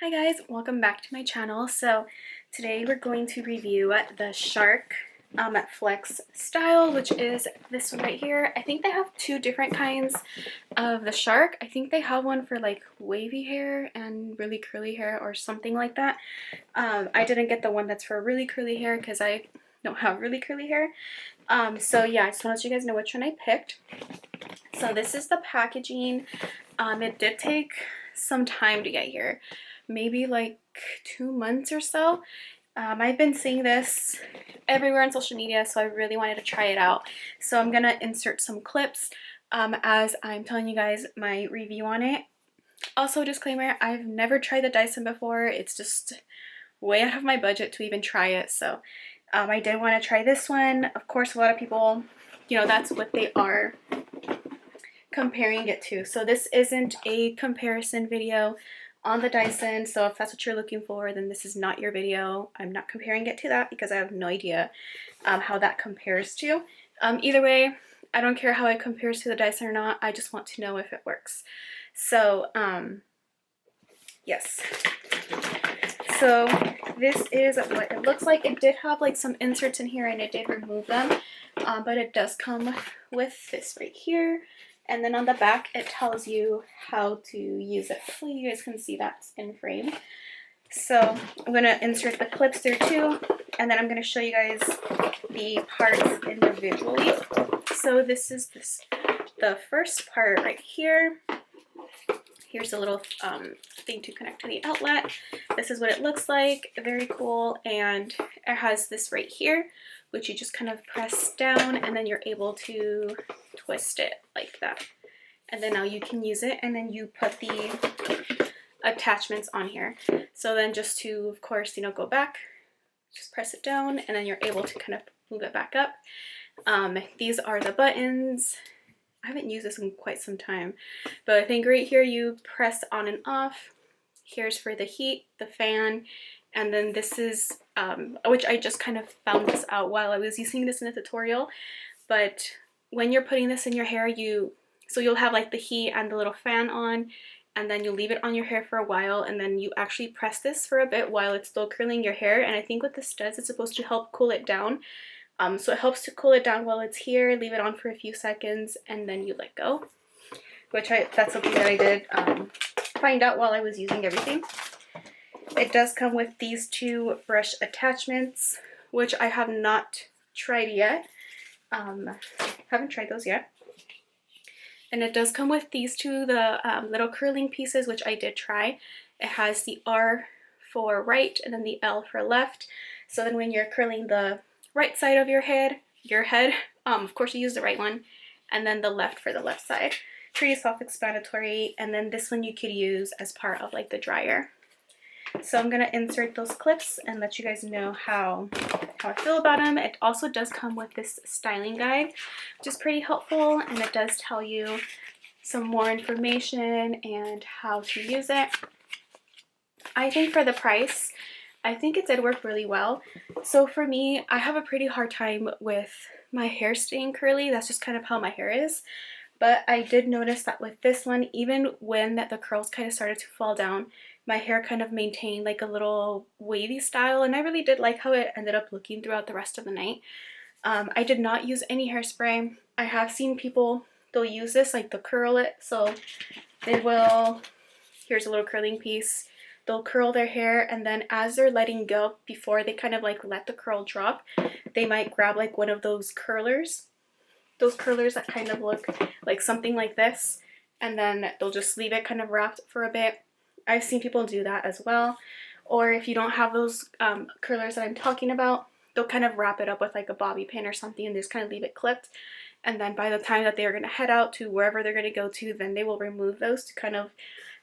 Hi guys, welcome back to my channel. So today we're going to review the Shark Flex style, which is this one right here. I think they have two different kinds of the Shark. I think they have one for like wavy hair and really curly hair or something like that. I didn't get the one that's for really curly hair because I don't have really curly hair. So yeah, I just want to let you guys know which one I picked. So this is the packaging. It did take some time to get here. Maybe like 2 months or so. I've been seeing this everywhere on social media, so I really wanted to try it out. So I'm gonna insert some clips as I'm telling you guys my review on it. Also, disclaimer, I've never tried the Dyson before. It's just way out of my budget to even try it. So I did want to try this one. Of course, a lot of people, that's what they are comparing it to. So this isn't a comparison video on the Dyson, so if that's what you're looking for, then this is not your video. I'm not comparing it to that because I have no idea how that compares to. Either way, I don't care how it compares to the Dyson or not. I just want to know if it works. So yes, so this is what it looks like. It did have like some inserts in here and it did remove them, but it does come with this right here. And then on the back, it tells you how to use it. Hopefully you guys can see that's in frame. So I'm going to insert the clips there too, and then I'm going to show you guys the parts individually. So this is the first part right here. Here's a little thing to connect to the outlet. This is what it looks like. Very cool. And it has this right here, which you just kind of press down and then you're able to twist it like that. And then now you can use it, and then you put the attachments on here. So then just to, of course, go back, just press it down and then you're able to kind of move it back up. These are the buttons. I haven't used this in quite some time, but I think right here you press on and off. Here's for the heat, the fan, and then this is, which I just kind of found this out while I was using this in a tutorial, but when you're putting this in your hair, so you'll have like the heat and the little fan on, and then you leave it on your hair for a while, and then you actually press this for a bit while it's still curling your hair, and I think what this does, it's supposed to help cool it down. So it helps to cool it down while it's here, leave it on for a few seconds, and then you let go, which that's something that I did find out while I was using everything. It does come with these two brush attachments, which I have not tried yet. Haven't tried those yet. And it does come with these two, the little curling pieces, which I did try. It has the R for right and then the L for left. So then when you're curling the right side of your head, of course you use the right one, and then the left for the left side. Pretty self-explanatory. And then this one you could use as part of like the dryer. So I'm gonna insert those clips and let you guys know how I feel about them. It also does come with this styling guide, which is pretty helpful, and it does tell you some more information and how to use it. I think for the price, I think it did work really well. So for me, I have a pretty hard time with my hair staying curly. That's just kind of how my hair is. But I did notice that with this one, even when the curls kind of started to fall down, my hair kind of maintained like a little wavy style, and I really did like how it ended up looking throughout the rest of the night. I did not use any hairspray. I have seen people, they'll use this like to curl it. So they will, here's a little curling piece. They'll curl their hair, and then as they're letting go, before they kind of like let the curl drop, they might grab like one of those curlers that kind of look like something like this, and then they'll just leave it kind of wrapped for a bit. I've seen people do that as well. Or if you don't have those curlers that I'm talking about, they'll kind of wrap it up with like a bobby pin or something and just kind of leave it clipped. And then by the time that they are going to head out to wherever they're going to go to, then they will remove those to kind of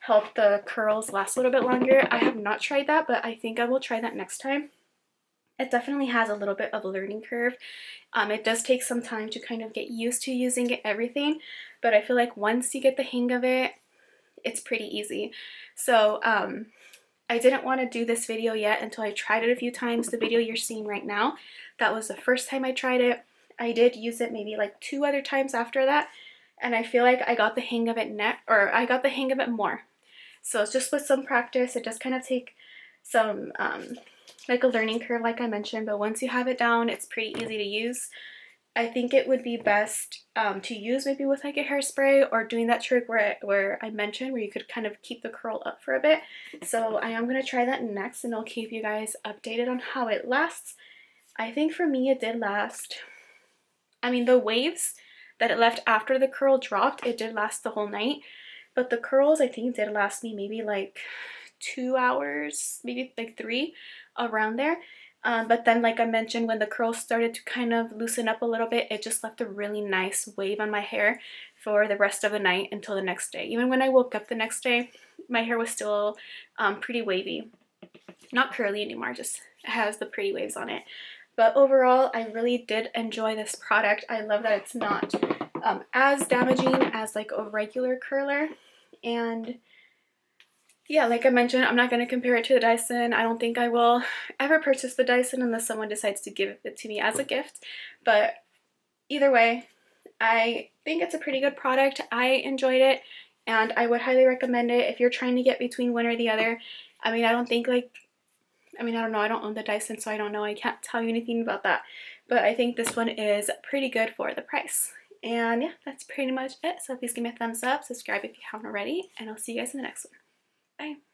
help the curls last a little bit longer. I have not tried that, but I think I will try that next time. It definitely has a little bit of a learning curve. It does take some time to kind of get used to using everything, but I feel like once you get the hang of it, it's pretty easy. So I didn't want to do this video yet until I tried it a few times. The video you're seeing right now, that was the first time I tried it. I did use it maybe like 2 other times after that, and I feel like I got the hang of it I got the hang of it more. So it's just with some practice. It does kind of take some like a learning curve, like I mentioned, but once you have it down, it's pretty easy to use. I think it would be best to use maybe with like a hairspray, or doing that trick where I mentioned, where you could kind of keep the curl up for a bit. So I am going to try that next, and I'll keep you guys updated on how it lasts. I think for me it did last, I mean, the waves that it left after the curl dropped, it did last the whole night, but the curls I think did last me maybe like 2 hours, maybe like 3, around there. But then, like I mentioned, when the curls started to kind of loosen up a little bit, it just left a really nice wave on my hair for the rest of the night until the next day. Even when I woke up the next day, my hair was still pretty wavy. Not curly anymore, just has the pretty waves on it. But overall, I really did enjoy this product. I love that it's not as damaging as like a regular curler. And yeah, like I mentioned, I'm not going to compare it to the Dyson. I don't think I will ever purchase the Dyson unless someone decides to give it to me as a gift. But either way, I think it's a pretty good product. I enjoyed it, and I would highly recommend it if you're trying to get between one or the other. I mean, I don't know. I don't own the Dyson, so I don't know. I can't tell you anything about that. But I think this one is pretty good for the price. And yeah, that's pretty much it. So please give me a thumbs up, subscribe if you haven't already, and I'll see you guys in the next one. Bye.